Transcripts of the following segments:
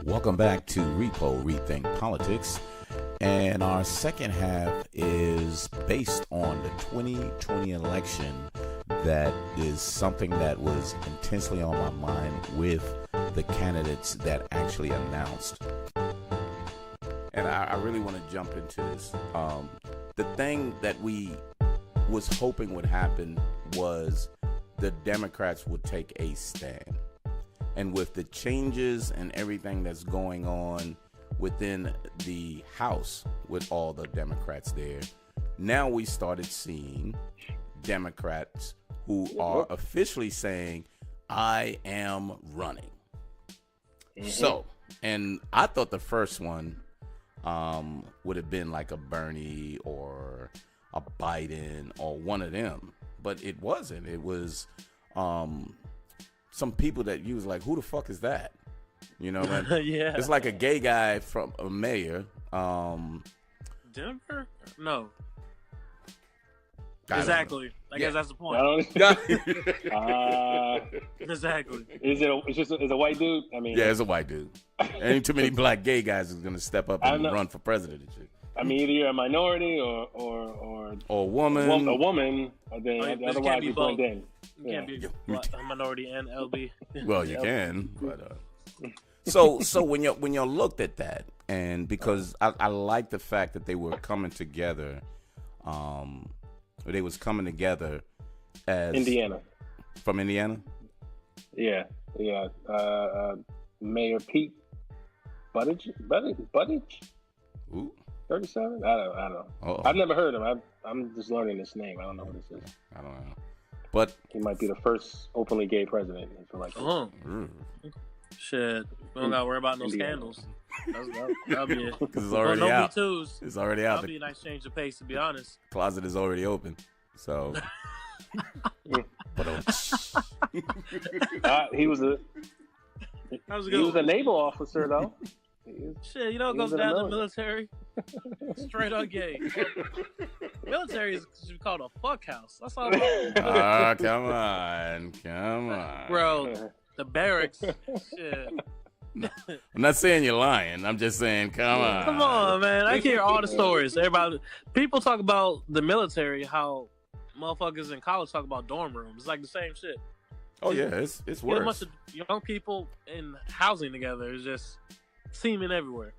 Welcome back to Repo Rethink Politics. And our second half is based on the 2020 election. That is something that was intensely on my mind with the candidates that actually announced. And I really want to jump into this. The thing that we was hoping would happen was the Democrats would take a stand. And with the changes and everything that's going on within the House with all the Democrats there, now we started seeing Democrats who are officially saying, I am running. Mm-hmm. So, and I thought the first one would have been like a Bernie or a Biden or one of them, but it wasn't. It was some people that you was like, who the fuck is that? You know, yeah. It's like a gay guy from a mayor. Denver? No. Exactly. I guess that's the point. Exactly. Is it a white dude? I mean, yeah, it's a white dude. Ain't too many black gay guys who's gonna step up and run for president and shit. I mean, either you're a minority or a woman. A woman. Then otherwise you blend in. You can't be a minority and LB. Well, you can, but so when you looked at that, and because I like the fact that they were coming together, they was coming together as Indiana. From Indiana. Yeah. Mayor Pete Buttigieg. Ooh. 37? I don't know. Uh-oh. I've never heard him. I'm just learning this name. I don't know what this is. I don't know. But he might be the first openly gay president. I feel like. Shit. We don't got to worry about no scandals. That'll be it. Because it's already out. B2s. It's already out. That'll be a nice change of pace, to be honest. Closet is already open. So. He was a naval officer, though. Shit, you know what goes down in the military? Straight up gay. Military is called a fuck house. That's all. Come on. Bro, the barracks. Shit. I'm not saying you're lying. I'm just saying, come on. Come on, man. I hear all the stories. People talk about the military, how motherfuckers in college talk about dorm rooms. It's like the same shit. Oh, yeah, it's worse. A bunch of young people in housing together is just semen everywhere.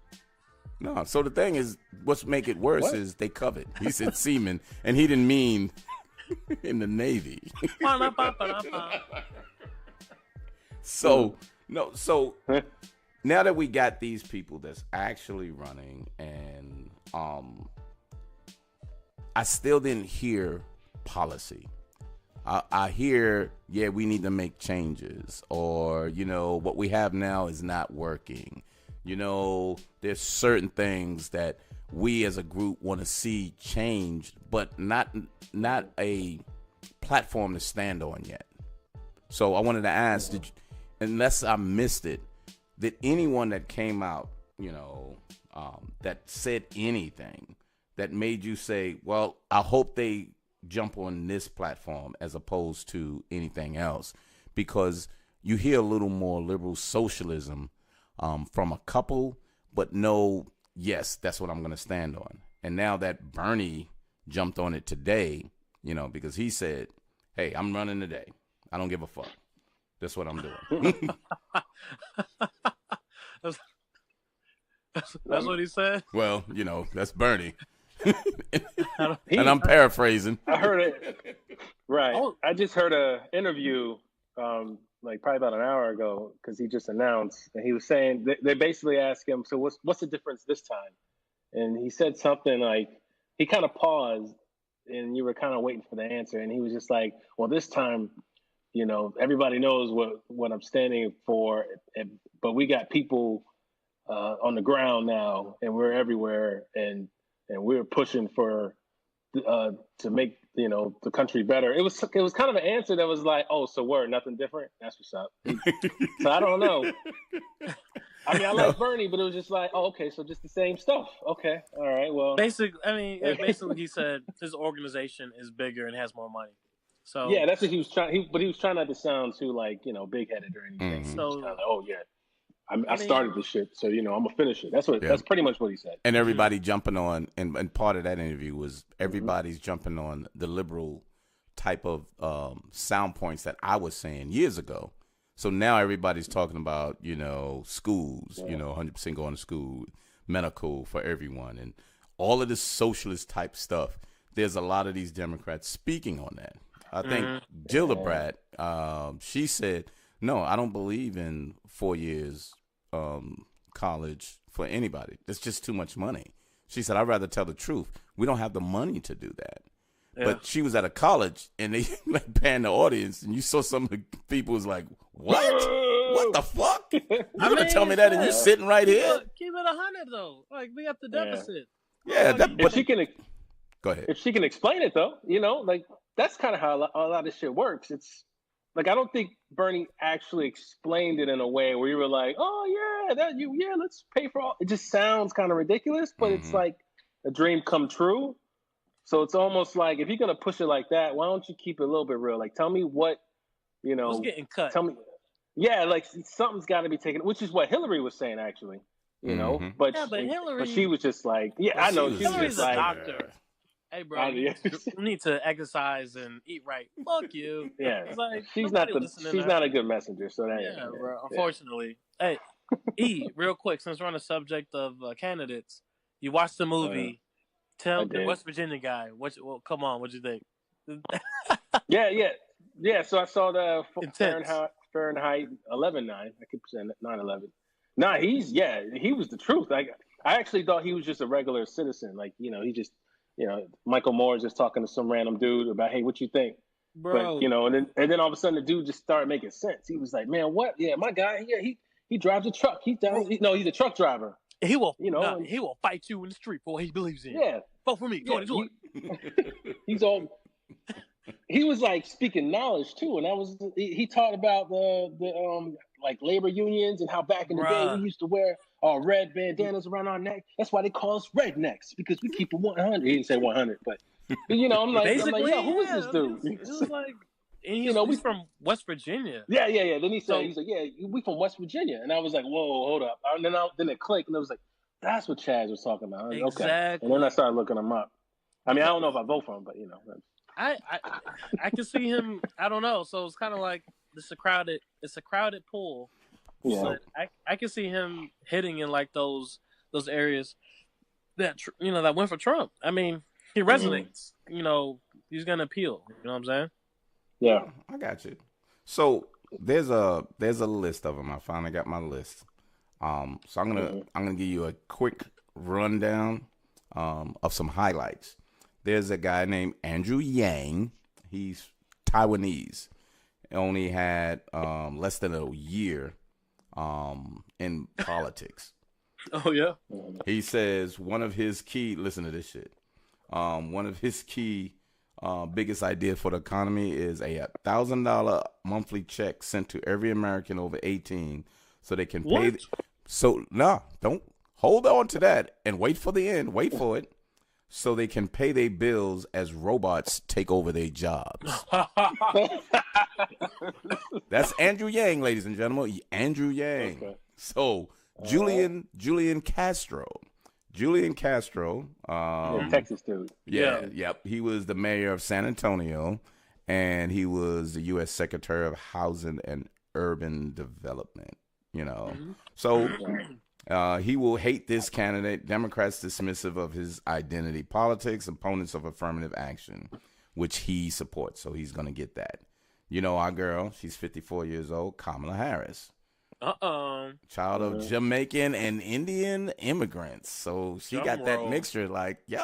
No, so the thing is, what's make it worse is they covet. He said semen, and he didn't mean in the Navy. So now that we got these people that's actually running, and I still didn't hear policy. I hear, we need to make changes, or, what we have now is not working. There's certain things that we as a group want to see changed, but not a platform to stand on yet. So I wanted to ask, unless I missed it, did anyone that came out, that said anything that made you say, well, I hope they jump on this platform as opposed to anything else? Because you hear a little more liberal socialism from a couple, but no, yes, that's what I'm going to stand on. And now that Bernie jumped on it today, because he said, hey, I'm running today. I don't give a fuck. That's what I'm doing. That's what he said? Well, that's Bernie. And I'm paraphrasing. I heard it. Right. I just heard an interview probably about an hour ago, because he just announced, and he was saying they basically asked him, so what's the difference this time? And he said something like, he kind of paused, and you were kind of waiting for the answer, and he was just like, well, this time, everybody knows what I'm standing for, but we got people on the ground now, and we're everywhere, and we're pushing for to make the country better. It was kind of an answer that was like, oh, so we're nothing different. That's what's up. So I don't know. I mean, I like Bernie, but it was just like, oh, okay, so just the same stuff. Okay, all right, well. Basically, he said his organization is bigger and has more money. So yeah, that's what he was trying. But he was trying not to sound too big-headed or anything. So like, oh yeah. I started the shit, so I'm gonna finish it. That's pretty much what he said. And everybody jumping on, and part of that interview was everybody's jumping on the liberal type of sound points that I was saying years ago. So now everybody's talking about, schools, 100% going to school, medical for everyone, and all of this socialist type stuff. There's a lot of these Democrats speaking on that. I think Gillibrand, she said, no, I don't believe in 4 years college for anybody. It's just too much money. She said, I'd rather tell the truth. We don't have the money to do that. Yeah. But she was at a college, and they panned the audience, and you saw some of the people was like, what? What the fuck? You gonna tell me that, and you're sitting right here? Keep it 100 though. Like, we got the deficit. Yeah, if she can. Go ahead. If she can explain it though, that's kind of how a lot of shit works. It's like I don't think Bernie actually explained it in a way where you were like, oh yeah, let's pay for all. It just sounds kind of ridiculous, but it's like a dream come true. So it's almost like if you're gonna push it like that, why don't you keep it a little bit real? Like, tell me what, what's getting cut. Tell me, yeah, like something's got to be taken, which is what Hillary was saying actually. But Hillary, but she was just like, I know Hillary's a doctor. Hey, bro, you need to exercise and eat right. Fuck you. Yeah, like, she's not a good messenger. So that bro. Unfortunately, hey, real quick, since we're on the subject of candidates, you watched the movie. Tell the West Virginia guy. Come on, what'd you think? Yeah. So I saw the Fahrenheit 11.9. I keep saying 9/11. Nah, he was the truth. Like, I actually thought he was just a regular citizen. Like, he just. Michael Moore just talking to some random dude about, hey, what you think? Bro. But, and then all of a sudden the dude just started making sense. He was like, man, what? Yeah, my guy, he drives a truck. He's a truck driver. He will, he will fight you in the street for what he believes in. Yeah. Vote for me. 2020. He was like speaking knowledge too. And he taught about the like labor unions and how back in the day we used to wear our red bandanas around our neck. That's why they call us rednecks, because we keep it 100. He didn't say 100, but I'm like, yo, who is this dude? It was like, and he's from West Virginia. Yeah. Then he's like, yeah, we from West Virginia, and I was like, whoa, hold up. And then it clicked, and I was like, that's what Chaz was talking about. Exactly. Okay. And then I started looking him up. I mean, I don't know if I vote for him, but I can see him. I don't know. So it's kind of like it's a crowded pool. Yeah. So I can see him hitting in like those areas that that went for Trump. I mean, he resonates. He's gonna appeal. You know what I'm saying? Yeah, I got you. So there's a list of them. I finally got my list. So I'm gonna give you a quick rundown of some highlights. There's a guy named Andrew Yang. He's Taiwanese. Only had less than a year in politics. Oh yeah. He says one of his key. Listen to this shit. One of his key biggest ideas for the economy is a $1,000 monthly check sent to every American over 18, so they can pay. Don't hold on to that and wait for the end. Wait for it. So they can pay their bills as robots take over their jobs. That's Andrew Yang, ladies and gentlemen. Andrew Yang. Okay. So Julian Castro. Texas dude. Yep. He was the mayor of San Antonio, and he was the U.S. Secretary of Housing and Urban Development. So. He will hate this candidate. Democrats dismissive of his identity politics, opponents of affirmative action, which he supports. So he's going to get that. Our girl, she's 54 years old, Kamala Harris. Child of Jamaican and Indian immigrants. So she got that mixture like, yo.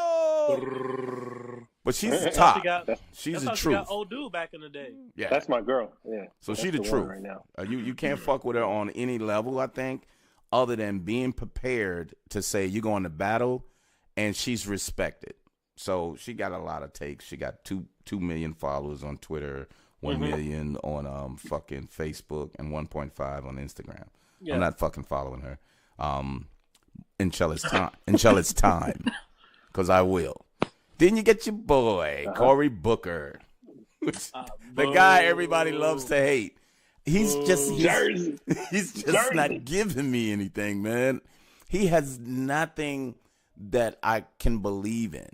But she's the top. She's the truth. She got old dude back in the day. Yeah. That's my girl. Yeah. So she's the truth. Right now. You can't fuck with her on any level, I think. Other than being prepared to say you're going to battle, and she's respected. So she got a lot of takes. She got 2 million followers on Twitter, 1 million on fucking Facebook, and 1.5 on Instagram. Yeah. I'm not fucking following her. Until it's time, because I will. Then you get your boy Cory Booker, the guy everybody loves to hate. he's just not giving me anything, man. He has nothing that I can believe in.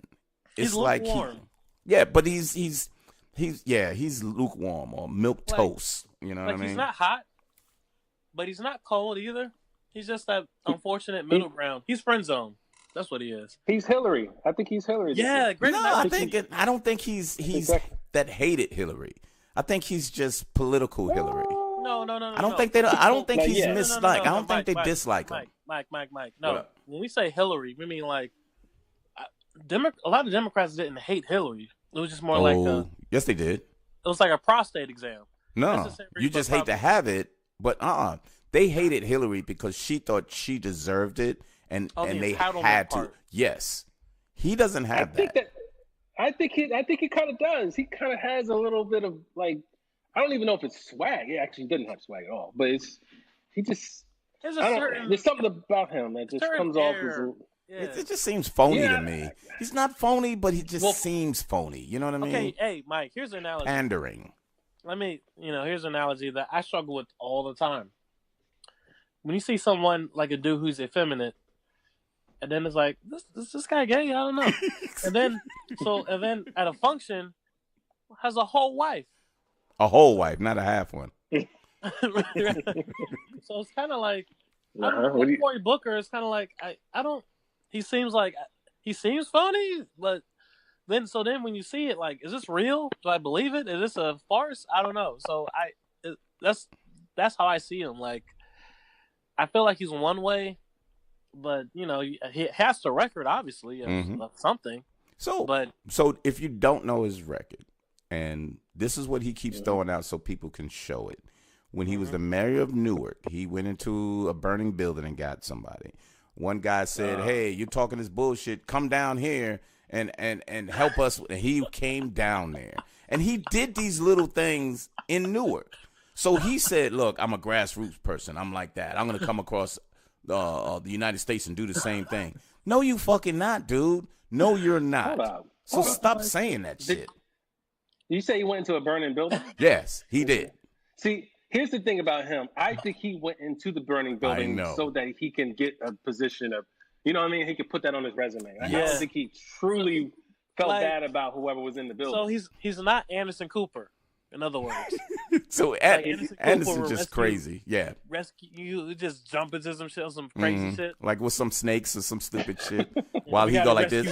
It's like but he's lukewarm or milk toast. You know what I mean? He's not hot, but he's not cold either. He's just that unfortunate middle ground. He's friend zone. That's what he is. He's Hillary. I think he's Hillary. Yeah, great. No, I don't think he's that hated Hillary. I think he's just political Hillary. No. I don't think he's misliked. I don't think they dislike him. Mike. No, when we say Hillary, we mean like a lot of Democrats didn't hate Hillary. It was just more like yes, they did. It was like a prostate exam. No, you just hate to have it, but they hated Hillary because she thought she deserved it, and they had to. Yes, he doesn't have that. I think he kind of does. He kind of has a little bit of like, I don't even know if it's swag. He actually doesn't have swag at all, but there's something about him that just comes off as it just seems phony to me. He's not phony, but he just seems phony. You know what I mean? Okay, hey, Mike, here's an analogy. Pandering. Here's an analogy that I struggle with all the time. When you see someone like a dude who's effeminate, and then it's like, this guy gay? I don't know. and then at a function, has a whole wife. A whole wife, not a half one. So it's kind of like, Cory Booker is kind of like, I don't. He seems phony, but then when you see it, like, is this real? Do I believe it? Is this a farce? I don't know. So that's how I see him. Like, I feel like he's one way, but he has the record obviously of something. So if you don't know his record, and this is what he keeps throwing out so people can show it. When he was the mayor of Newark, he went into a burning building and got somebody. One guy said, "Hey, you're talking this bullshit. Come down here and help us." And he came down there, and he did these little things in Newark. So he said, "Look, I'm a grassroots person. I'm like that. I'm gonna come across the United States and do the same thing." No, you fucking not, dude. No, you're not. So stop saying that shit. You say he went into a burning building? Yes, he did. See. Here's the thing about him. I think he went into the burning building so that he can get a position of, you know what I mean? He could put that on his resume. I don't think he truly felt bad about whoever was in the building. So he's not Anderson Cooper, in other words. So Anderson's just crazy. Yeah. You just jump into some shit, some crazy shit. Like with some snakes or some stupid shit. While he go like this.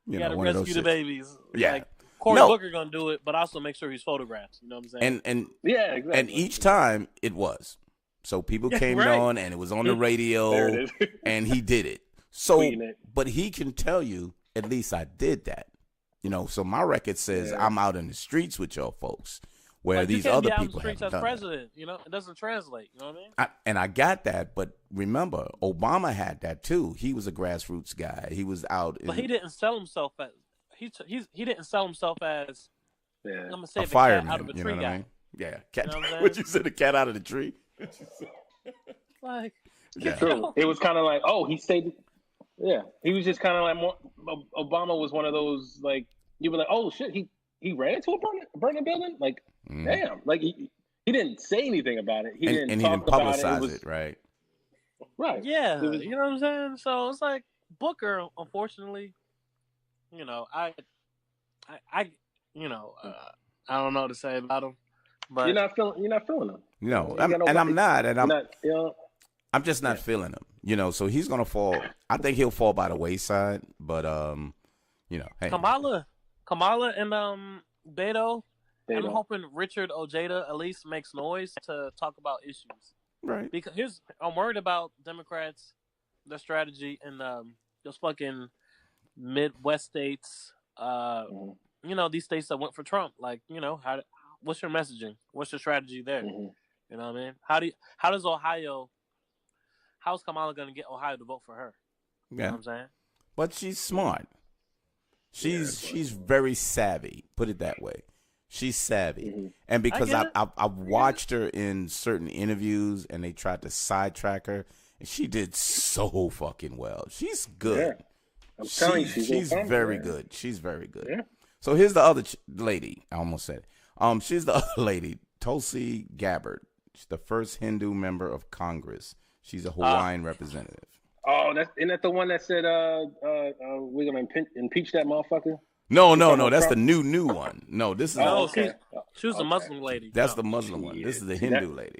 You gotta rescue the babies. Yeah. Like, Cory Booker gonna do it, but also make sure he's photographed. You know what I'm saying? Exactly. And each time it was. So people came on and it was on the radio and he did it. So but he can tell you, at least I did that. So my record says I'm out in the streets with y'all folks. Where these other people haven't done president, it doesn't translate. You know what I mean? I got that, but remember, Obama had that too. He was a grassroots guy. He was out. But he didn't sell himself as he didn't sell himself as I'm gonna say a fireman. Cat out of a tree guy. I mean? Yeah, cat. What you said, the cat out of the tree? Like, true. It was kind of like, he stayed. Yeah, he was just kind of like more. Obama was one of those like you were like, oh shit, he ran into a burning building. Like, damn, like he didn't say anything about it. He didn't publicize it, right? Right. Yeah, you know what I'm saying. So it's like Booker, unfortunately. I don't know what to say about him, but you're not feeling him. No, I'm not, and I'm just not feeling him. So he's gonna fall. I think he'll fall by the wayside, but hey. Kamala and Beto. I'm hoping Richard Ojeda at least makes noise to talk about issues, right? Because I'm worried about Democrats, their strategy, and those fucking Midwest states, these states that went for Trump. Like, what's your messaging? What's your strategy there? You know what I mean? How's Kamala going to get Ohio to vote for her? You know what I'm saying? But she's smart. She's very savvy. Put it that way. She's savvy. And because I've watched her in certain interviews and they tried to sidetrack her, and she did so fucking well. She's good. Yeah. I'm telling you, she's very good. She's very good. Yeah. So here's the other lady. I almost said it. She's the other lady Tulsi Gabbard. She's the first Hindu member of Congress. She's a Hawaiian representative. Oh, isn't that the one that said we're gonna impeach that motherfucker? No. That's Trump? The new one. No, this is okay. She was a Muslim lady. That's the Muslim one. This is the Hindu lady.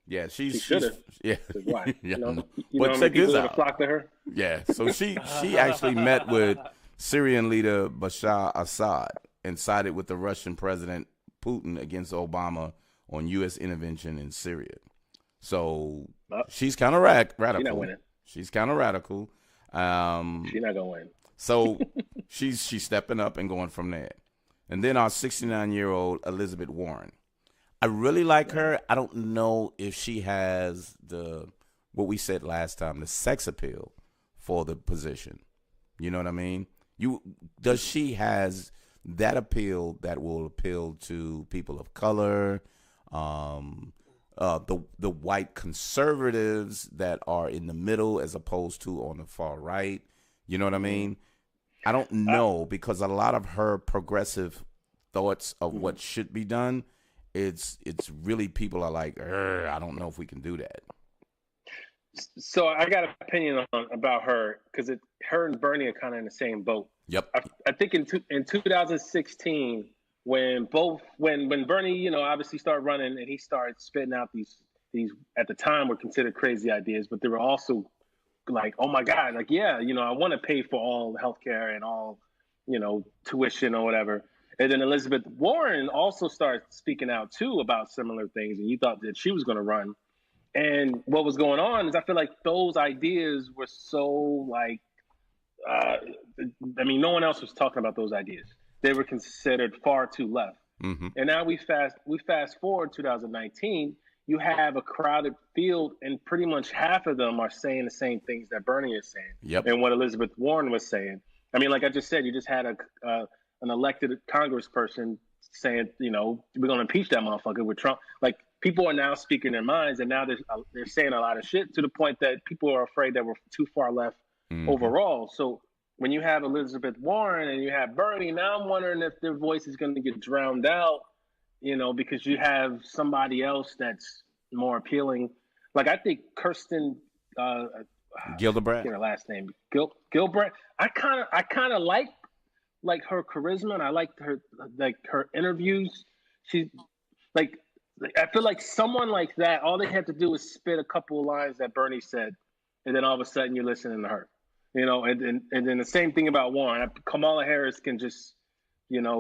Yeah, she's yeah. Why? Yeah. But check this out. Flock to her? Yeah, so she actually met with Syrian leader Bashar Assad and sided with the Russian President Putin against Obama on U.S. intervention in Syria. So she's kind of radical. She's not winning. She's kind of radical. She's not gonna win. So she's stepping up and going from there. And then our 69-year-old Elizabeth Warren. I really like her. I don't know if she has what we said last time, the sex appeal for the position. You know what I mean? Does she has that appeal that will appeal to people of color, the white conservatives that are in the middle as opposed to on the far right? You know what I mean? I don't know, because a lot of her progressive thoughts of what should be done, it's really people are like, I don't know if we can do that. So I got an opinion about her, because her and Bernie are kind of in the same boat. Yep. I think in 2016, when Bernie, obviously started running and he started spitting out these at the time were considered crazy ideas, but they were also like, oh my God, like, yeah, I want to pay for all healthcare and all, tuition or whatever. And then Elizabeth Warren also started speaking out too about similar things, and you thought that she was going to run. And what was going on is I feel like those ideas were so like, no one else was talking about those ideas. They were considered far too left. Mm-hmm. And now we fast forward 2019. You have a crowded field, and pretty much half of them are saying the same things that Bernie is saying, and what Elizabeth Warren was saying. I mean, like I just said, you just had an elected congressperson saying, we're going to impeach that motherfucker with Trump. Like, people are now speaking their minds, and now they're saying a lot of shit to the point that people are afraid that we're too far left overall. So when you have Elizabeth Warren and you have Bernie, now I'm wondering if their voice is going to get drowned out, because you have somebody else that's more appealing. Like, I think Kirsten Gillibrand. Her last name Gillibrand. I kind of like her charisma, and I like her interviews. She's like, I feel like someone like that, all they have to do is spit a couple of lines that Bernie said, and then all of a sudden you're listening to her. And then the same thing about Warren. Kamala Harris can just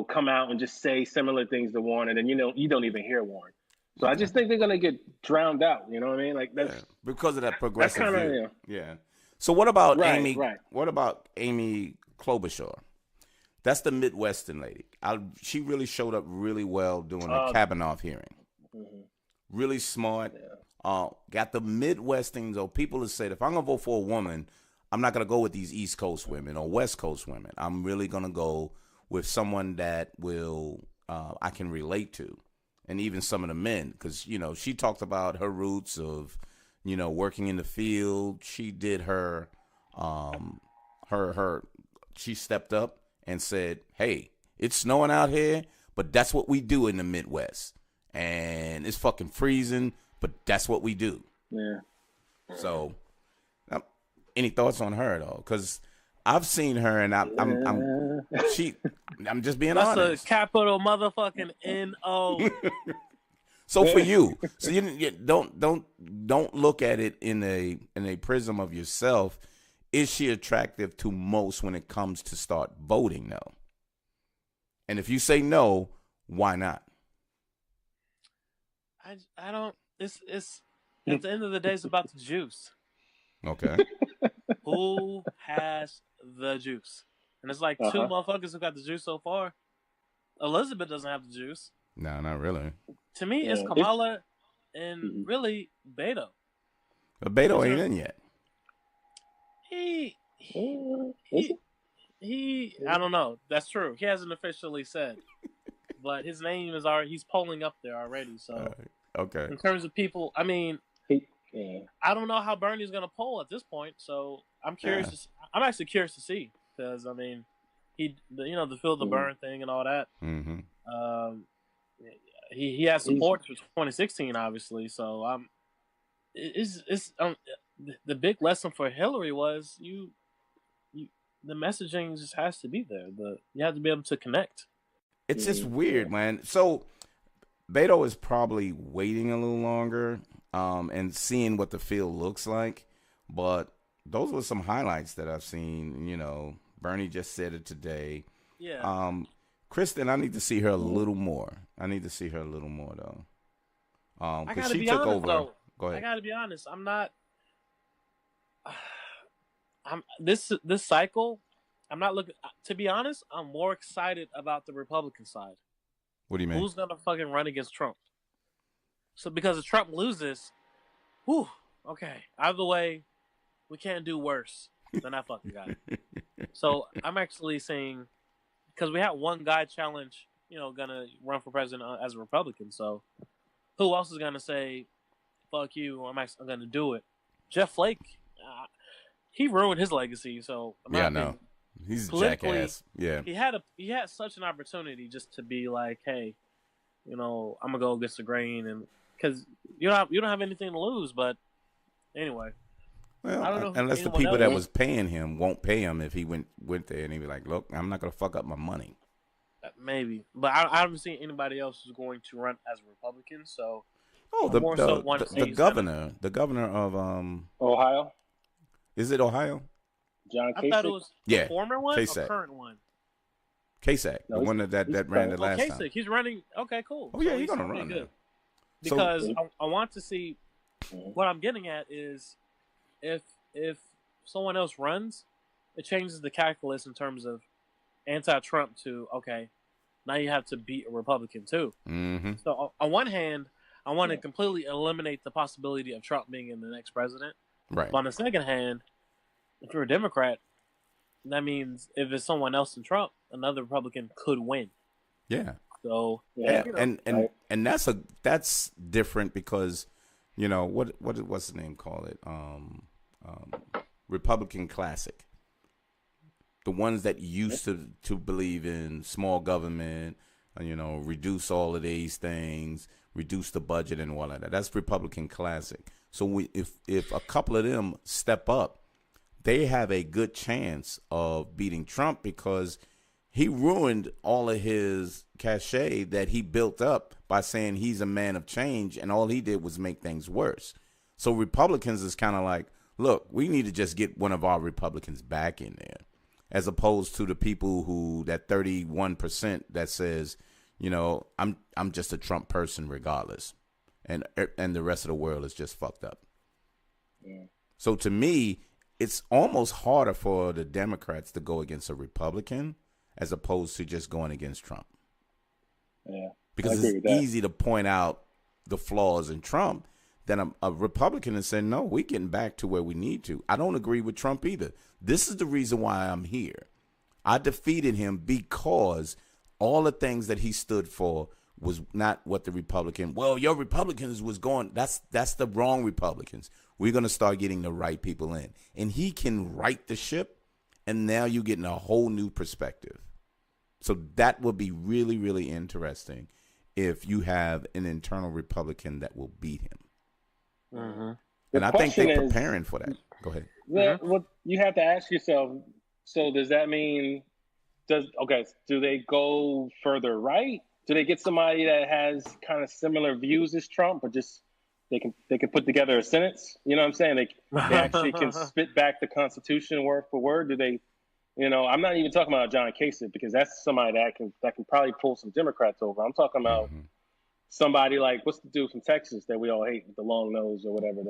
come out and just say similar things to Warren, and then you don't even hear Warren. So I just think they're gonna get drowned out. You know what I mean? Like, that's because of that progressive view. Yeah. Yeah. So what about Amy? Right. What about Amy Klobuchar? That's the Midwestern lady. She really showed up really well doing the Kavanaugh hearing. Mm-hmm. Really smart. Yeah. Got the Midwestern, though. People have said, if I'm gonna vote for a woman, I'm not gonna go with these East Coast women or West Coast women. I'm really gonna go with someone that will I can relate to, and even some of the men, because she talked about her roots of working in the field. She did her she stepped up and said, hey, it's snowing out here, but that's what we do in the Midwest, and it's fucking freezing, but that's what we do. Yeah. So any thoughts on her though? Because I've seen her, and I'm just being honest. That's a capital motherfucking N-O. So for you, so you don't look at it in a prism of yourself. Is she attractive to most when it comes to start voting though? And if you say no, why not? I don't. It's at the end of the day, it's about the juice. Okay. Who has the juice? And it's like two motherfuckers who got the juice so far. Elizabeth doesn't have the juice. No, not really. To me, it's Kamala and really Beto. But Beto ain't in yet. He I don't know. That's true. He hasn't officially said. But his name is already, he's polling up there already. So okay. In terms of people, I mean, I don't know how Bernie's going to poll at this point. So I'm curious. I'm actually curious to see, because I mean, the feel the burn thing and all that. Mm-hmm. he has support for 2016, obviously. So the big lesson for Hillary was the messaging just has to be there. You have to be able to connect. It's just weird, man. So Beto is probably waiting a little longer and seeing what the field looks like. But those were some highlights that I've seen. You know, Bernie just said it today. Yeah. Kristen, I need to see her a little more. Though. Because she took over. Though. Go ahead. I gotta be honest. I'm not. This cycle. I'm not looking. To be honest, I'm more excited about the Republican side. What do you mean? Who's gonna fucking run against Trump? So because if Trump loses, okay. Either way, we can't do worse than that fucking guy. So I'm actually saying, because we had one guy challenge, gonna run for president as a Republican. So who else is gonna say, "Fuck you"? I'm gonna do it. Jeff Flake, he ruined his legacy. So yeah, no, he's a jackass. Yeah, he had such an opportunity just to be like, hey, I'm gonna go against the grain, and because you don't have anything to lose. But anyway. Well, I don't know unless the people that was paying him won't pay him if he went there and he'd be like, look, I'm not going to fuck up my money. Maybe. But I haven't seen anybody else who's going to run as a Republican, so... the governor of... Ohio? Is it Ohio? John Kasich? I thought it was the former one Kasich. or current one? Kasich, the one that ran the last time. He's running... Okay, cool. Oh, yeah, he's going to run. Good. Because I want to see... What I'm getting at is... If someone else runs, it changes the calculus in terms of anti-Trump to, okay, now you have to beat a Republican too. Mm-hmm. So on one hand, I want to completely eliminate the possibility of Trump being in the next president. Right. But on the second hand, if you're a Democrat, that means if it's someone else than Trump, another Republican could win. Yeah. So and that's different because, what's the name call it? Republican classic. The ones that used to believe in small government, reduce all of these things, reduce the budget and all of that. That's Republican classic. So if a couple of them step up, they have a good chance of beating Trump because he ruined all of his cachet that he built up by saying he's a man of change, and all he did was make things worse. So Republicans is kind of like, look, we need to just get one of our Republicans back in there, as opposed to the people that 31% that says, I'm just a Trump person regardless, and the rest of the world is just fucked up. Yeah. So to me, it's almost harder for the Democrats to go against a Republican as opposed to just going against Trump. Yeah, because it's easy to point out the flaws in Trump. Then a Republican is saying, no, we're getting back to where we need to. I don't agree with Trump either. This is the reason why I'm here. I defeated him because all the things that he stood for was not what the Republican. Well, your Republicans was going. That's the wrong Republicans. We're going to start getting the right people in. And he can right the ship, and now you're getting a whole new perspective. So that would be really, really interesting if you have an internal Republican that will beat him. Mm-hmm. And I think they're preparing for that. Go ahead. Yeah, well, you have to ask yourself, so does that mean, do they go further right? Do they get somebody that has kind of similar views as Trump, but just they can put together a sentence? You know what I'm saying? They actually can spit back the Constitution word for word. Do they, I'm not even talking about John Kasich because that's somebody that can probably pull some Democrats over. I'm talking about somebody like, what's the dude from Texas that we all hate with the long nose or whatever?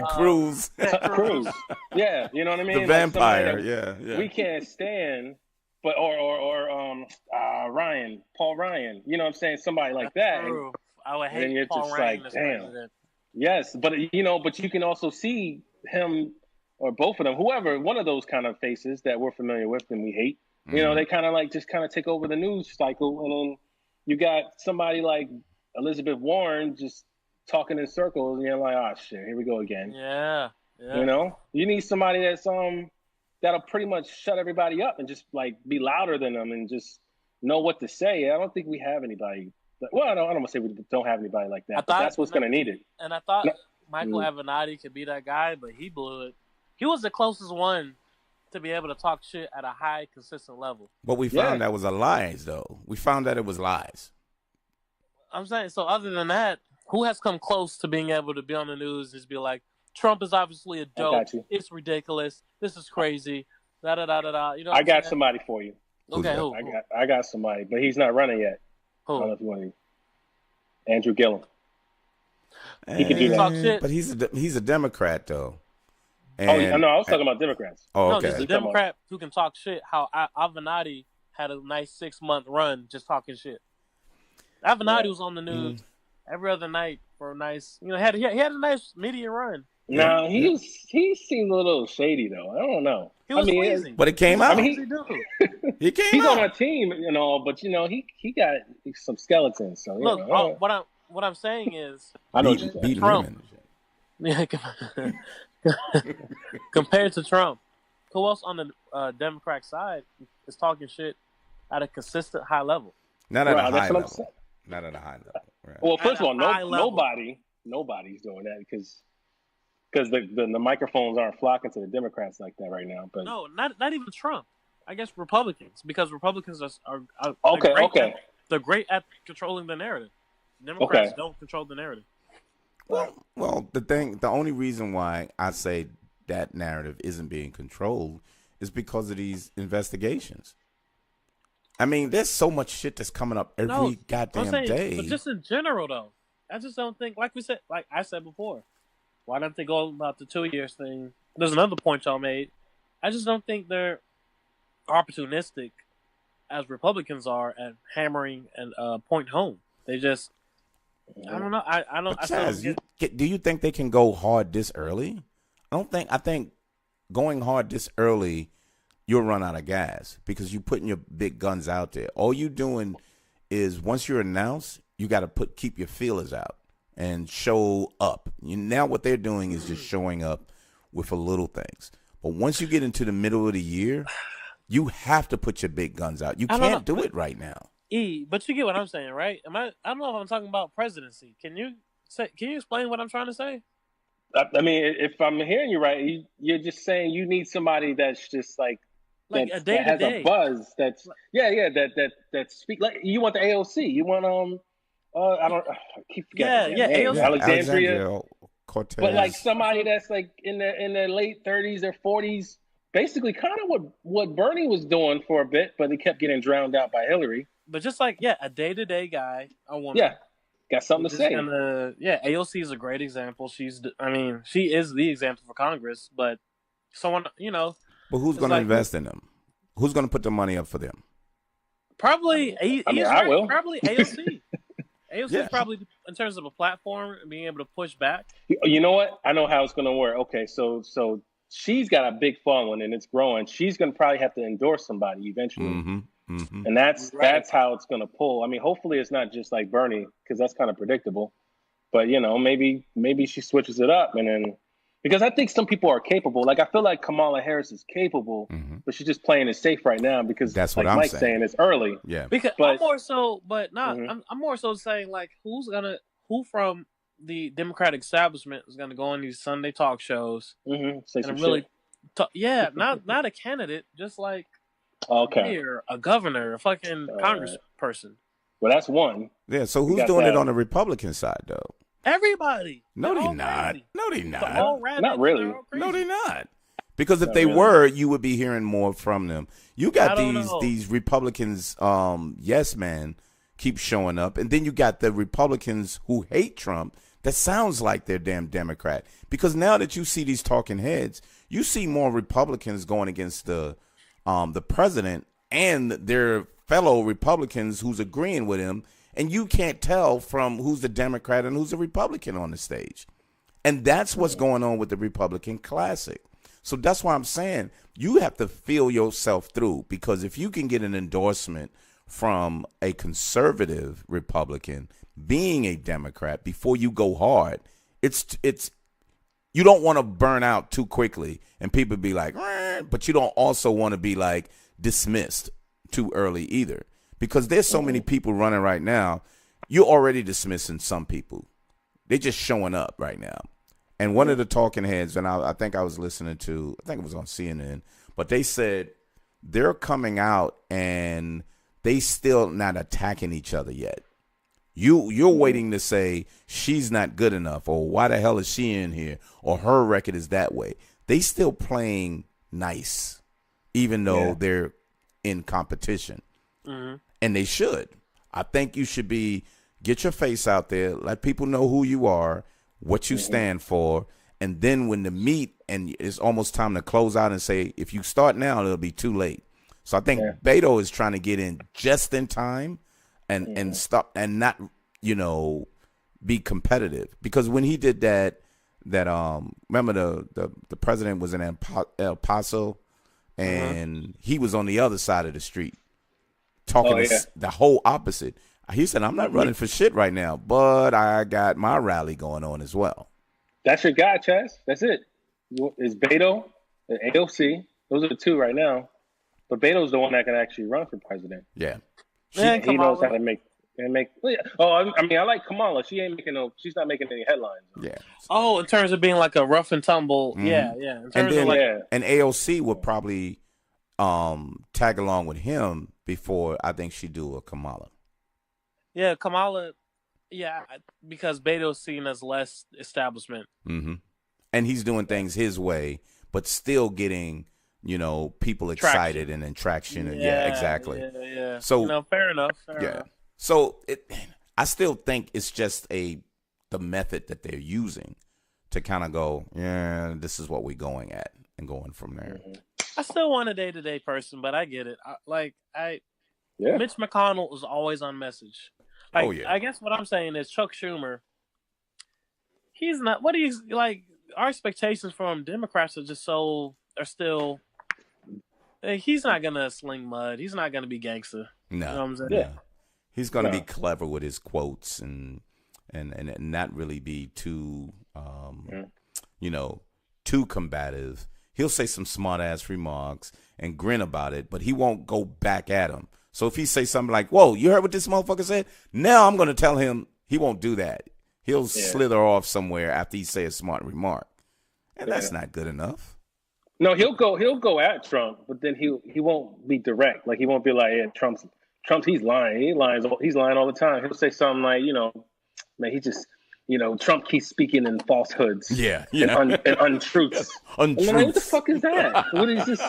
Cruz. Cruz. Yeah, you know what I mean? The vampire. Yeah. We can't stand, but or Paul Ryan. You know what I'm saying? Somebody like that. I would hate Paul Ryan as president. Yes, but you can also see him or both of them, whoever, one of those kind of faces that we're familiar with and we hate. They kind of take over the news cycle, and then you got somebody like Elizabeth Warren just talking in circles, and you're like, oh shit, here we go again. Yeah. You need somebody that's that'll pretty much shut everybody up and just like be louder than them and just know what to say. I don't think we have anybody Well, I don't want to say we don't have anybody like that, but that's what's going to need it. And I thought Michael Avenatti could be that guy, but he blew it. He was the closest one to be able to talk shit at a high, consistent level. But we found that was a lies, though. We found that it was lies. I'm saying, so other than that, who has come close to being able to be on the news and just be like, Trump is obviously a dope. It's ridiculous. This is crazy. Da da da da da. You know, I got somebody for you. Okay, who? I got somebody, but he's not running yet. Who? I don't know if you want to. Andrew Gillum. He can do that. Talk shit. But he's a Democrat, though. And, no, I was talking about Democrats. Oh, okay. No, he's a Democrat who can talk shit. How Avenatti had a nice 6-month run just talking shit. Avenatti was on the news every other night for a nice, he had a nice media run. No, he seemed a little shady though. I don't know. He was squeezing. But it came out. He's on our team and all, but he got some skeletons. So look, what I'm saying is, I know Trump. Yeah, compared to Trump, who else on the Democratic side is talking shit at a consistent high level? Not at a high level. Not at a high level. Right. Well, first of all, nobody's doing that because the microphones aren't flocking to the Democrats like that right now. But no, not even Trump. I guess Republicans, because Republicans are they're great at controlling the narrative. Democrats don't control the narrative. Well, the only reason why I say that narrative isn't being controlled is because of these investigations. I mean, there's so much shit that's coming up every goddamn day. But just in general, though, I just don't think, like I said before, why don't they go about the 2 years thing? There's another point y'all made. I just don't think they're opportunistic as Republicans are at hammering and point home. They just, I don't know. I don't. But Chaz, do you think they can go hard this early? I think going hard this early, you'll run out of gas because you're putting your big guns out there. All you doing is once you're announced, you got to keep your feelers out and show up. Now what they're doing is just showing up with the little things. But once you get into the middle of the year, you have to put your big guns out. You can't do it right now. But you get what I'm saying, right? I don't know if I'm talking about presidency. Can you explain what I'm trying to say? I mean, if I'm hearing you right, you're just saying you need somebody that's just like a day that has a buzz. That's that speak like you want the AOC. You want I keep forgetting. AOC. Alexandria Cortez. But like somebody that's like in their late 30s or 40s, basically kind of what Bernie was doing for a bit, but he kept getting drowned out by Hillary. But just like a day-to-day guy, a woman. Yeah, got something to say. AOC is a great example. She is the example for Congress. But someone, But who's going to invest in them? Who's going to put the money up for them? Probably. I will. Probably AOC. AOC is probably, in terms of a platform and being able to push back. You know what? I know how it's going to work. Okay, so she's got a big following and it's growing. She's going to probably have to endorse somebody eventually. Mm-hmm. Mm-hmm. And that's how it's going to pull. I mean, hopefully it's not just like Bernie because that's kind of predictable. But, maybe she switches it up and then because I think some people are capable. Like I feel like Kamala Harris is capable, but she's just playing it safe right now because that's what like I'm Mike's saying it's early. Yeah. Because I'm more so saying like who from the Democratic establishment is gonna go on these Sunday talk shows and really not a candidate, just like a governor, a fucking congressperson. Well, that's one. Yeah, so who's doing it on the Republican side though? Everybody. No, they're not. No, they're not. Not really. No, they're not. Because if they were, you would be hearing more from them. You got these Republicans, yes, man, keep showing up. And then you got the Republicans who hate Trump that sounds like they're damn Democrat. Because now that you see these talking heads, you see more Republicans going against the president and their fellow Republicans who's agreeing with him. And you can't tell from who's the Democrat and who's the Republican on the stage. And that's what's going on with the Republican Classic. So that's why I'm saying you have to feel yourself through, because if you can get an endorsement from a conservative Republican being a Democrat before you go hard, it's you don't want to burn out too quickly and people be like, but you don't also want to be like dismissed too early either. Because there's so many people running right now. you're already dismissing some people. They're just showing up right now. And one of the talking heads, and I think I was listening to, I think it was on CNN, but they said they're coming out and they still not attacking each other yet. You're waiting to say she's not good enough, or why the hell is she in here, or her record is that way. They still playing nice, even though they're in competition. Mm-hmm. And they should. I think you should get your face out there, let people know who you are, what you stand for, and then when the meet and it's almost time to close out and say, if you start now, it'll be too late. So I think Beto is trying to get in just in time and stop and not, be competitive. Because when he did that remember the president was in El Paso and he was on the other side of the street talking the whole opposite. He said, I'm not running for shit right now, but I got my rally going on as well. That's your guy, Chaz. That's it. It's Beto and AOC. Those are the two right now. But Beto's the one that can actually run for president. Yeah. He knows how to make. Oh, I mean, I like Kamala. She's not making any headlines. Yeah. Oh, in terms of being like a rough and tumble. Mm-hmm. Yeah. In terms of and AOC would probably tag along with him before I think she'd do a Kamala. Yeah, Kamala. Yeah, because Beto's seen as less establishment. Mm-hmm. And he's doing things his way, but still getting, people excited and traction. And exactly. Yeah. So fair enough. Fair enough. So I still think it's just the method that they're using to kind of go, this is what we're going at and going from there. I still want a day-to-day person, but I get it. Mitch McConnell was always on message. I guess what I'm saying is Chuck Schumer, he's not, our expectations from Democrats are still, he's not going to sling mud. He's not going to be gangster. No. You know what I'm saying? Yeah. He's going to be clever with his quotes and not really be too, too combative. He'll say some smart-ass remarks and grin about it, but he won't go back at him. So if he say something like, whoa, you heard what this motherfucker said? Now I'm going to tell him he won't do that. He'll slither off somewhere after he say a smart remark. And that's not good enough. No, he'll go at Trump, but then he won't be direct. Like he won't be like, Trump, he's lying. He's lying all the time. He'll say something like, man, he just, Trump keeps speaking in falsehoods. Yeah. And untruths. Untruths. Like, what the fuck is that? What is this?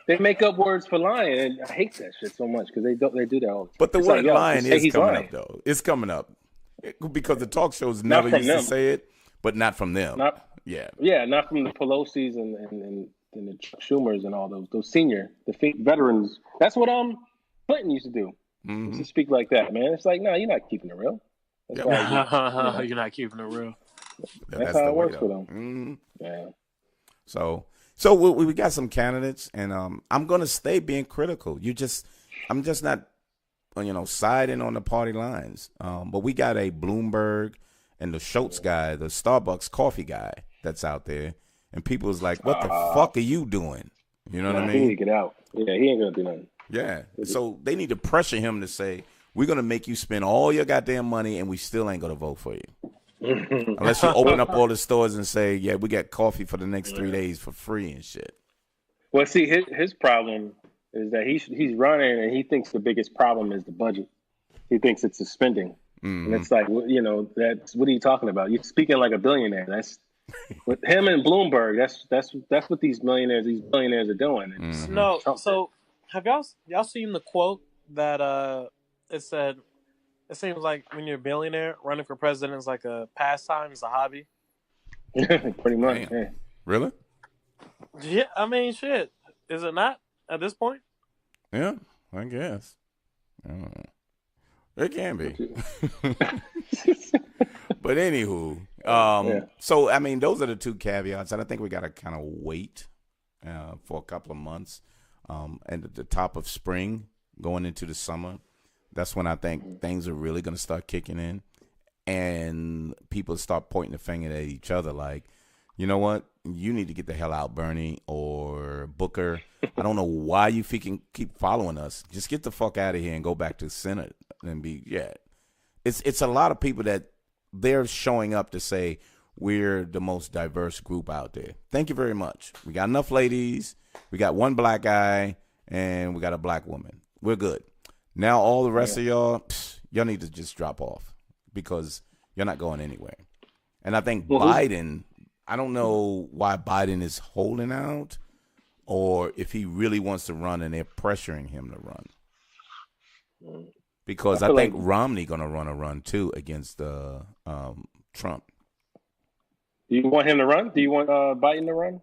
They make up words for lying, and I hate that shit so much because they do that all the time. But the word lying is coming up, though. It's coming up because the talk shows never used to say it, but not from them. Not from the Pelosi's and the Schumers and all those senior, the veterans. That's what Clinton used to do. Mm-hmm. Used to speak like that, man. It's like, no, you're not keeping it real. You're not keeping it real. That's how it works for them. Mm-hmm. Yeah. So we got some candidates, and I'm gonna stay being critical. I'm just not, siding on the party lines. But we got a Bloomberg and the Schultz guy, the Starbucks coffee guy that's out there, and people is like, "What the fuck are you doing?" You know what I mean? He need to get out. Yeah, he ain't gonna do nothing. Yeah. So they need to pressure him to say, we're going to make you spend all your goddamn money and we still ain't going to vote for you. Unless you open up all the stores and say, yeah, we got coffee for the next 3 days for free and shit. Well, see, his problem is that he's running and he thinks the biggest problem is the budget. He thinks it's the spending. Mm-hmm. And it's like, that's what are you talking about? You're speaking like a billionaire. That's with him and Bloomberg. That's what these billionaires are doing. Mm-hmm. No, so have y'all seen the quote that it said? It seems like when you're a billionaire, running for president is like a pastime, it's a hobby. Pretty much. Yeah. Really? Yeah, I mean, shit. Is it not at this point? Yeah, I guess. I don't know. It can be. But anywho, so, I mean, those are the two caveats. And I think we got to kind of wait for a couple of months. And at the top of spring, going into the summer, that's when I think things are really going to start kicking in. And people start pointing the finger at each other like, you know what? You need to get the hell out, Bernie or Booker. I don't know why you keep following us. Just get the fuck out of here and go back to the Senate and be, it's a lot of people that they're showing up to say we're the most diverse group out there. Thank you very much. We got enough ladies. We got one black guy, and we got a black woman. We're good. Now all the rest of y'all need to just drop off because you're not going anywhere. And I think Biden, I don't know why Biden is holding out or if he really wants to run and they're pressuring him to run. Because I think Romney going to run too against Trump. Do you want him to run? Do you want Biden to run?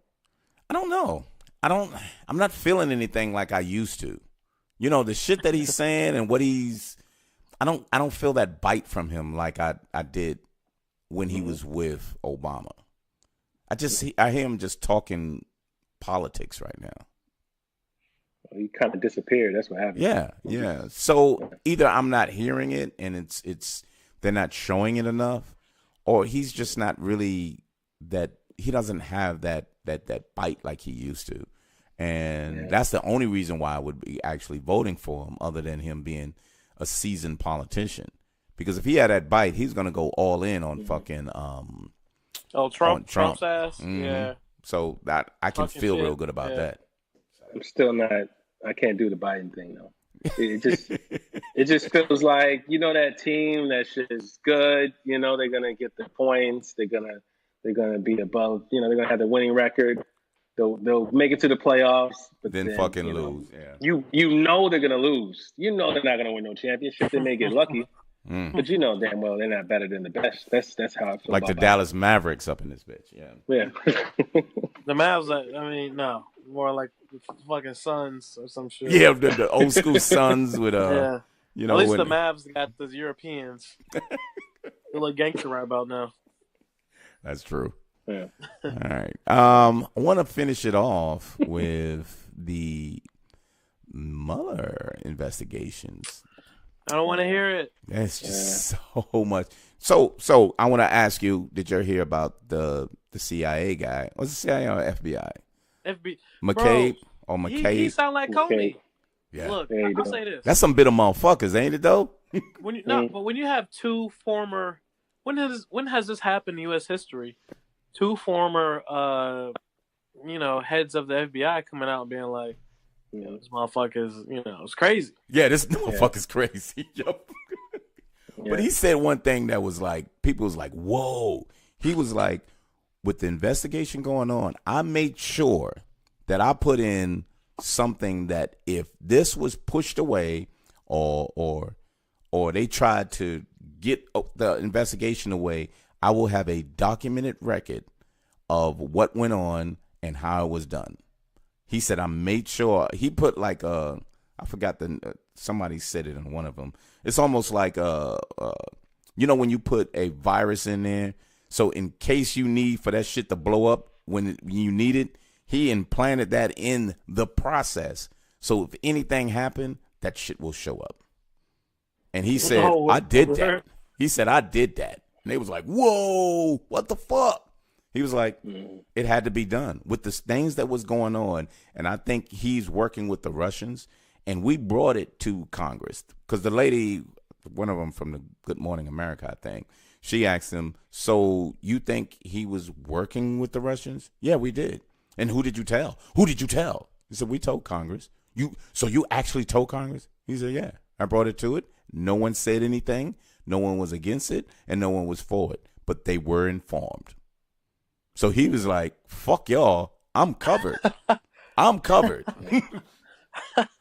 I don't know. I'm not feeling anything like I used to. You know, the shit that he's saying and what I don't feel that bite from him like I did when he was with Obama. I hear him just talking politics right now. He kind of disappeared. That's what happened. Yeah. So either I'm not hearing it and it's they're not showing it enough, or he's just not really that. He doesn't have that bite like he used to, and that's the only reason why I would be actually voting for him, other than him being a seasoned politician. Because if he had that bite, he's gonna go all in on fucking Trump's ass. Mm-hmm. Yeah. So that I can Fucking feel shit. real good about that. I'm still not. I can't do the Biden thing though. It just feels like, you know, that team that shit is good. You know, they're gonna get the points. They're gonna be above. You know, they're gonna have the winning record. They'll make it to the playoffs, but then fucking lose. You know they're gonna lose. You know they're not gonna win no championship. They may get lucky, but you know damn well they're not better than the best. That's how I feel. Like about the Dallas Mavericks up in this bitch. Yeah. The Mavs, I mean, no. More like the fucking Suns or some shit. Yeah, the old school Suns with you know. At least the Mavs got the Europeans. They look gangster right about now. That's true. Yeah. All right. I want to finish it off with the Mueller investigations. I don't want to hear it. That's just so much. So I want to ask you: did you hear about the CIA guy? Was it CIA or FBI? Mccabe or Mccabe? He sound like Comey. Yeah. Look, I'll say this. That's some bitter motherfuckers, ain't it though? But when you have two former, when has this happened in U.S. history? Two former, heads of the FBI coming out and being like, this motherfucker's, it's crazy. Yeah, this motherfucker's crazy. But he said one thing that was like, people was like, whoa. He was like, with the investigation going on, I made sure that I put in something that if this was pushed away or they tried to get the investigation away, I will have a documented record of what went on and how it was done. He said, I made sure. He put like I forgot somebody said it in one of them. It's almost like when you put a virus in there. So in case you need for that shit to blow up when you need it, he implanted that in the process. So if anything happened, that shit will show up. And he said, I did that. He said, I did that. And they was like, whoa, what the fuck? He was like, it had to be done with the things that was going on. And I think he's working with the Russians. And we brought it to Congress because the lady, one of them from the Good Morning America, I think, she asked him, so you think he was working with the Russians? Yeah, we did. And who did you tell? Who did you tell? He said, we told Congress. So you actually told Congress? He said, yeah. I brought it to it. No one said anything. No one was against it. And no one was for it. But they were informed. So he was like, fuck y'all. I'm covered. I'm covered.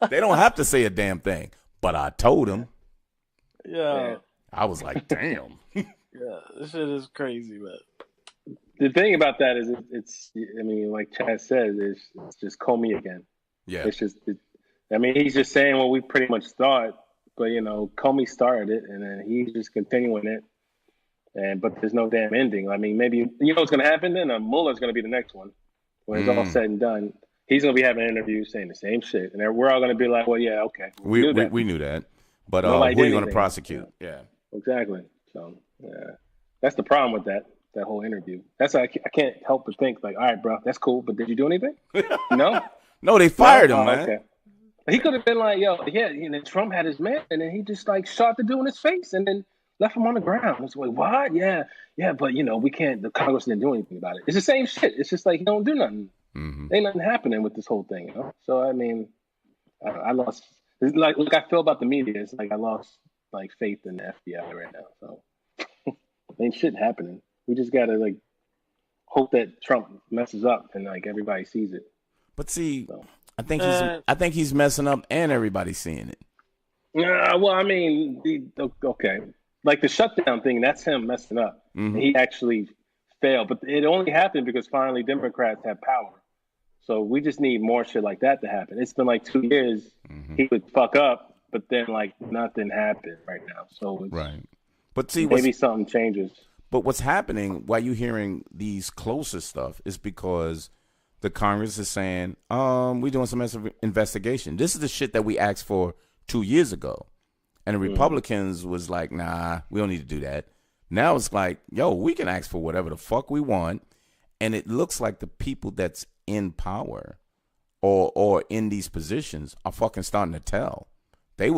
They don't have to say a damn thing. But I told him. Yeah. I was like, damn. Yeah, this shit is crazy, but the thing about that is it's like Chad says, it's just Comey again. Yeah. It's just, he's just saying what we pretty much thought, but Comey started it and then he's just continuing it. But there's no damn ending. I mean, maybe, what's going to happen then? Mueller's going to be the next one. When it's all said and done, he's going to be having an interview saying the same shit. And we're all going to be like, well, yeah, okay. We knew that. But who are you going to prosecute? Yeah. Exactly. So, yeah. That's the problem with that whole interview. That's why I can't help but think, like, all right, bro, that's cool, but did you do anything? No? No, they fired him, man. Okay. He could have been like, yo, yeah, Trump had his man, and then he just, like, shot the dude in his face, and then left him on the ground. It's like, what? Yeah, but we can't. The Congress didn't do anything about it. It's the same shit. It's just like, don't do nothing. Mm-hmm. Ain't nothing happening with this whole thing. So I mean, I lost. It's like I feel about the media. It's like I lost like faith in the FBI right now. So ain't shit happening. We just gotta like hope that Trump messes up and like everybody sees it. But see, I think he's messing up and everybody's seeing it. Well, I mean, okay, like the shutdown thing, that's him messing up. Mm-hmm. He actually failed, but it only happened because finally Democrats have power. So we just need more shit like that to happen. It's been like 2 years. Mm-hmm. He would fuck up, but then like nothing happened right now. So right. But see, maybe something changes. But what's happening while you're hearing these closer stuff is because the Congress is saying, we're doing some investigation. This is the shit that we asked for 2 years ago. And the Republicans was like, nah, we don't need to do that. Now it's like, yo, we can ask for whatever the fuck we want. And it looks like the people that's in power or in these positions are fucking starting to tell. They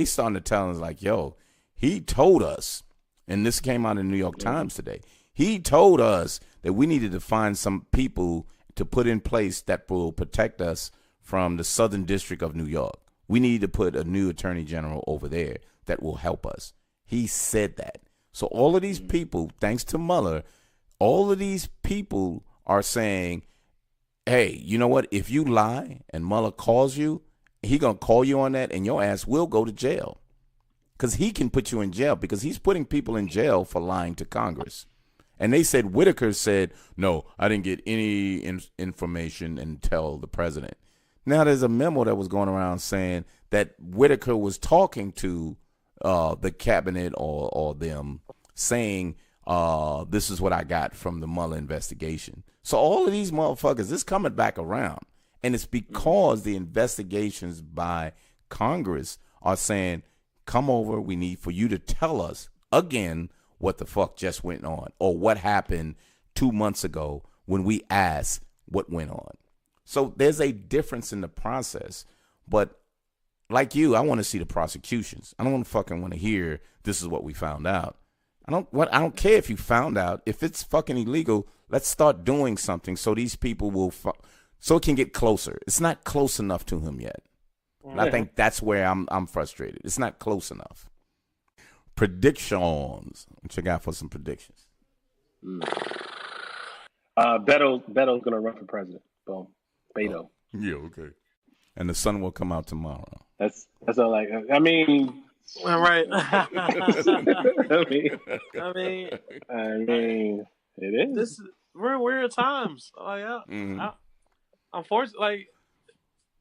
starting to tell us like, yo, he told us, and this came out in the New York Times today, he told us that we needed to find some people to put in place that will protect us from the Southern District of New York. We need to put a new attorney general over there that will help us. He said that. So all of these people, thanks to Mueller, all of these people are saying, hey, you know what? If you lie and Mueller calls you, he going to call you on that and your ass will go to jail. Because he can put you in jail because he's putting people in jail for lying to Congress. And they said, Whitaker said, no, I didn't get any information and tell the president. Now there's a memo that was going around saying that Whitaker was talking to the cabinet or them saying, this is what I got from the Mueller investigation. So all of these motherfuckers, this coming back around. And it's because the investigations by Congress are saying, come over, we need for you to tell us again what the fuck just went on or what happened 2 months ago when we asked what went on. So there's a difference in the process. But like you, I want to see the prosecutions. I don't fucking want to hear this is what we found out. I don't care if you found out. If it's fucking illegal, let's start doing something so these people will so it can get closer. It's not close enough to him yet. And I think that's where I'm frustrated. It's not close enough. Predictions. What you got for some predictions? Beto's gonna run for president. Boom. Beto. Yeah, okay. And the sun will come out tomorrow. That's all. Like, I mean, right. I mean, it is. We're in weird times. Oh yeah. Mm-hmm. Unfortunately, like,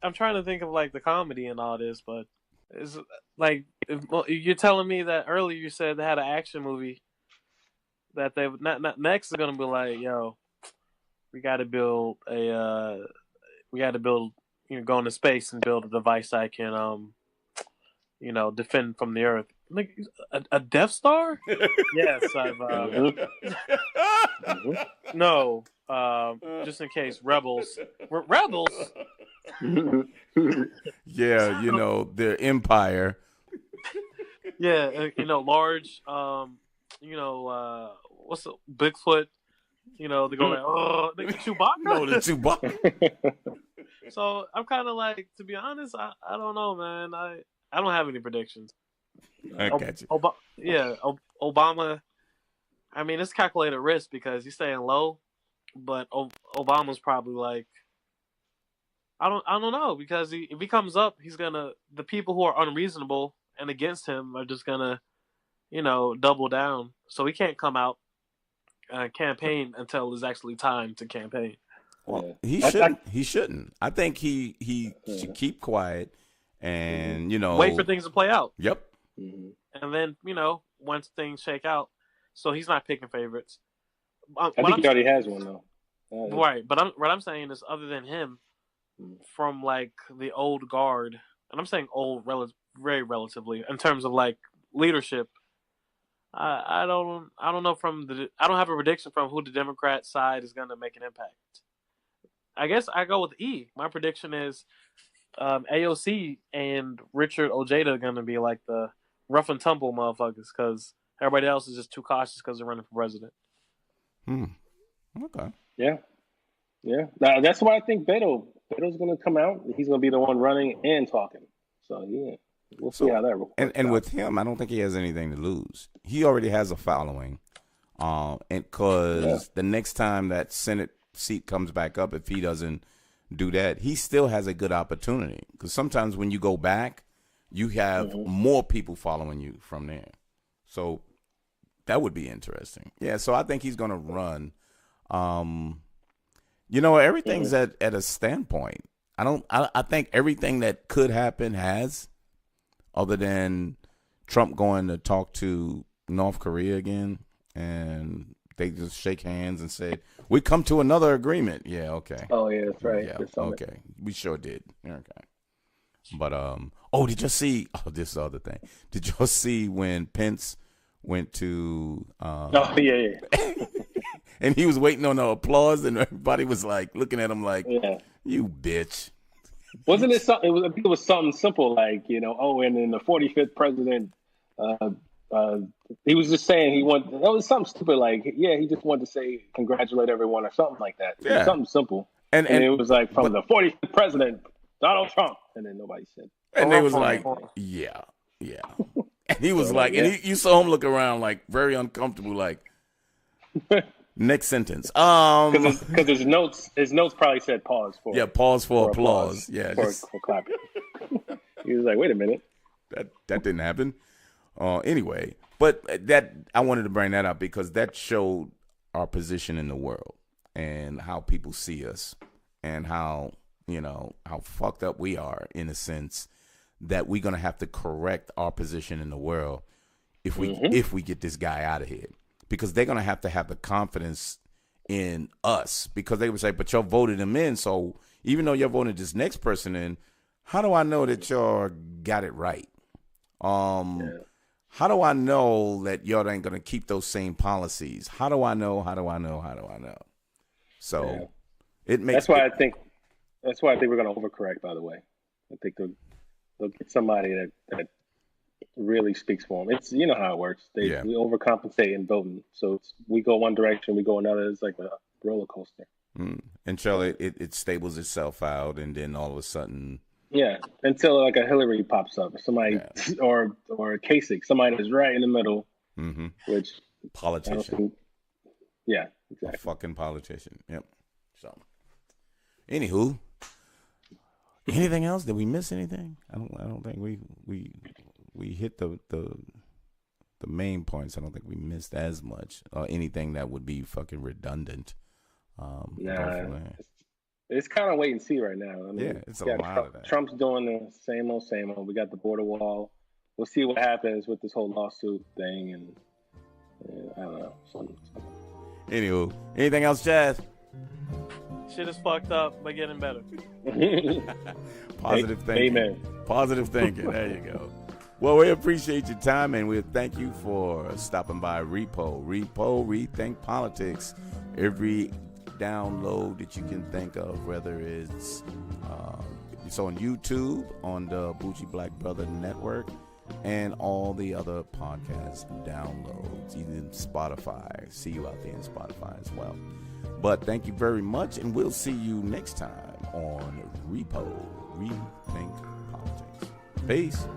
I'm trying to think of like the comedy and all this, but it's like you're telling me that earlier you said they had an action movie that they not next is gonna be like, yo, we got to build go into space and build a device that can defend from the Earth. Like a Death Star? Yes, I've no. Just in case rebels. Rebels. Yeah, the Empire. Yeah, large. What's the Bigfoot? They go like, Chewbacca. No, the Chewbacca. So I'm kind of like, to be honest, I don't know, man. I don't have any predictions. I got you. Obama. I mean, it's calculated risk because he's staying low, but Obama's probably like, I don't know, because if he comes up, the people who are unreasonable and against him are just gonna, double down. So he can't come out campaign until it's actually time to campaign. Well, he shouldn't. He shouldn't. I think he should keep quiet and wait for things to play out. Yep. And then once things shake out, so he's not picking favorites. I think he already has one though. Right, but what I'm saying is, other than him, from like the old guard, and I'm saying old, very relatively in terms of like leadership. I don't know I don't have a prediction from who the Democrat side is going to make an impact. I guess I go with E. My prediction is AOC and Richard Ojeda are going to be like the rough and tumble motherfuckers, because Everybody else is just too cautious because they're running for president. Okay. Yeah. Now, that's why I think Beto's going to come out. He's going to be the one running and talking. So yeah, we'll see how that works. And with him, I don't think he has anything to lose. He already has a following, and because the next time that Senate seat comes back up, if he doesn't do that, he still has a good opportunity. Because sometimes when you go back, you have more people following you from there. So that would be interesting. Yeah, so I think he's going to run. Everything's at a standpoint. I think everything that could happen has, other than Trump going to talk to North Korea again, and they just shake hands and say, "We come to another agreement." Yeah, okay. Oh yeah, that's right. Yeah, okay. We sure did. Okay. But did you see? Oh, this is the other thing. Did y'all see when Pence went to? Yeah. And he was waiting on the applause, and everybody was like looking at him like, "You bitch." Wasn't it something? I think it was something simple like, and then the 45th president, he was just saying it was something stupid like, he just wanted to say congratulate everyone or something like that. Yeah. It was something simple. And it was like from the 45th president, Donald Trump, and then nobody said. And they was like, yeah. And he was and you saw him look around like very uncomfortable, like. Next sentence. Because his notes probably said pause for. Yeah, pause for applause. Yeah, for clapping. He was like, wait a minute. That didn't happen. Anyway, but that I wanted to bring that up because that showed our position in the world and how people see us and how fucked up we are in a sense that we're gonna have to correct our position in the world if we get this guy out of here. Because they're going to have the confidence in us. Because they would say, but y'all voted him in. So even though y'all voted this next person in, how do I know that y'all got it right? How do I know that y'all ain't going to keep those same policies? How do I know? So it makes... That's why I think we're going to overcorrect, by the way. I think they'll get somebody that really speaks for them. It's how it works. We overcompensate in voting, so we go one direction, we go another. It's like a roller coaster. Until it stables itself out, and then all of a sudden, until like a Hillary pops up, or somebody or a Kasich, somebody that's right in the middle, which politician. Exactly. A fucking politician. Yep. So, anywho, anything else? Did we miss anything? I don't think we hit the main points. I don't think we missed as much or anything that would be fucking redundant. It's kind of wait and see right now. I mean, it's a lot of that. Trump's doing the same old. We got the border wall. We'll see what happens with this whole lawsuit thing, and I don't know. Anywho, anything else, Jazz? Shit is fucked up, but getting better. Positive thinking. Amen. Positive thinking. There you go. Well, we appreciate your time, and we thank you for stopping by Repo, Rethink Politics. Every download that you can think of, whether it's on YouTube, on the Bougie Black Brother Network, and all the other podcast downloads, even Spotify. See you out there in Spotify as well. But thank you very much, and we'll see you next time on Repo, Rethink Politics. Peace.